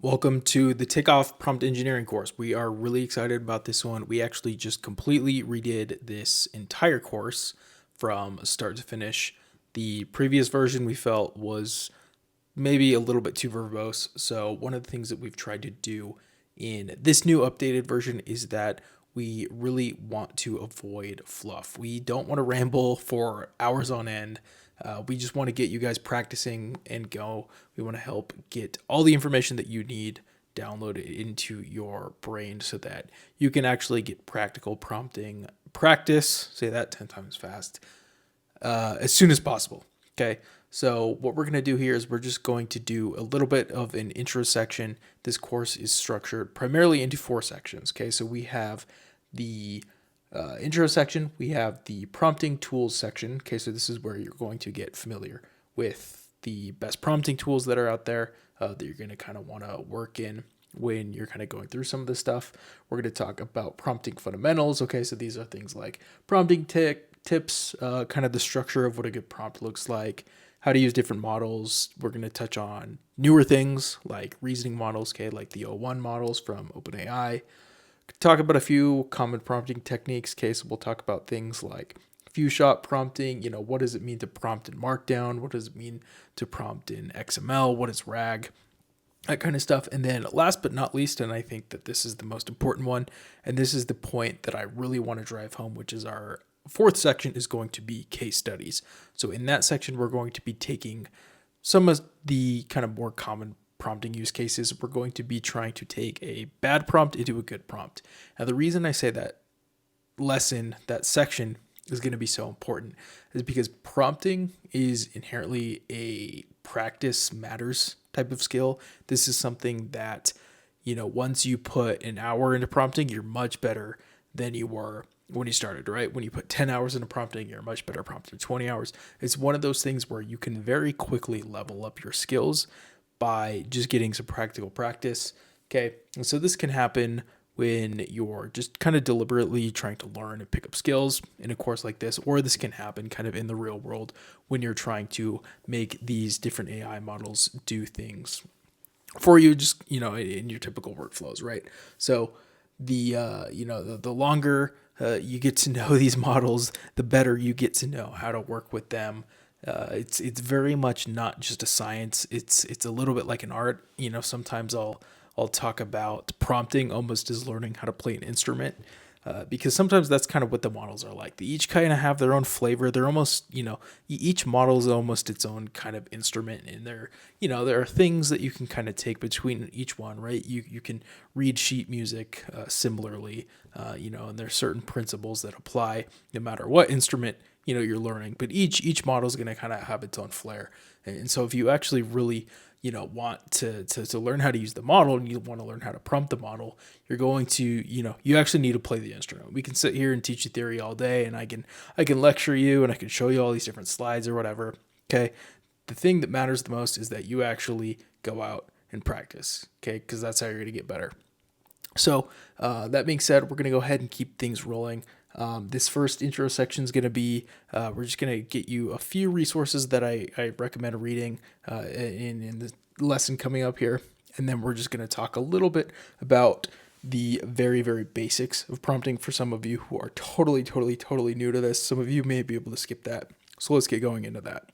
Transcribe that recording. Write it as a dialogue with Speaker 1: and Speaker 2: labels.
Speaker 1: Welcome to the Takeoff Prompt Engineering course. We are really excited about this one. We actually just completely redid this entire course from start to finish. The previous version we felt was maybe a little bit too verbose. So, one of the things that we've tried to do in this new updated version is that we really want to avoid fluff. We don't want to ramble for hours on end. We just want to get you guys practicing and go. We want to help get all the information that you need downloaded into your brain so that you can actually get practical prompting practice. Say that 10 times fast as soon as possible. Okay. So what we're going to do here is we're just going to do a little bit of an intro section. This course is structured primarily into 4 sections. Okay. So we have the intro section, we have the prompting tools section. Okay, so this is where you're going to get familiar with the best prompting tools that are out there that you're going to kind of want to work in when you're kind of going through some of this stuff. We're going to talk about prompting fundamentals. Okay, so these are things like prompting tips, kind of the structure of what a good prompt looks like, how to use different models. We're going to touch on newer things like reasoning models, okay, like the O1 models from OpenAI. Talk about a few common prompting techniques. Okay, so we'll talk about things like few shot prompting. What does it mean to prompt in Markdown? What does it mean to prompt in XML? What is RAG? That kind of stuff. And then last but not least, and I think that this is the most important one, and this is the point that I really want to drive home, which is our 4th section is going to be case studies. So in that section, we're going to be taking some of the kind of more common prompting use cases. We're going to be trying to take a bad prompt into a good prompt. Now, the reason I say that that section is going to be so important is because prompting is inherently a practice matters type of skill. This is something that, once you put an hour into prompting, you're much better than you were when you started, right? When you put 10 hours into prompting, you're a much better prompter. 20 hours. It's one of those things where you can very quickly level up your skills by just getting some practical practice. Okay. And so this can happen when you're just kind of deliberately trying to learn and pick up skills in a course like this, or this can happen kind of in the real world when you're trying to make these different AI models do things for you, just, in your typical workflows, right? So the longer you get to know these models, the better you get to know how to work with them. It's very much not just a science. It's a little bit like an art. Sometimes I'll talk about prompting almost as learning how to play an instrument, because sometimes that's kind of what the models are like. They each kind of have their own flavor. They're almost, each model is almost its own kind of instrument, and there are things that you can kind of take between each one, right? You can read sheet music similarly, and there's certain principles that apply no matter what instrument you're learning, but each model is going to kind of have its own flair. And so if you actually really want to learn how to use the model, and you want to learn how to prompt the model, you're going to you actually need to play the instrument. We can sit here and teach you theory all day, and I can lecture you, and I can show you all these different slides or whatever. Okay, the thing that matters the most is that you actually go out and practice. Okay, because that's how you're going to get better. So that being said, we're going to go ahead and keep things rolling. This first intro section is going to be, we're just going to get you a few resources that I recommend reading in the lesson coming up here. And then we're just going to talk a little bit about the very, very basics of prompting for some of you who are totally new to this. Some of you may be able to skip that. So let's get going into that.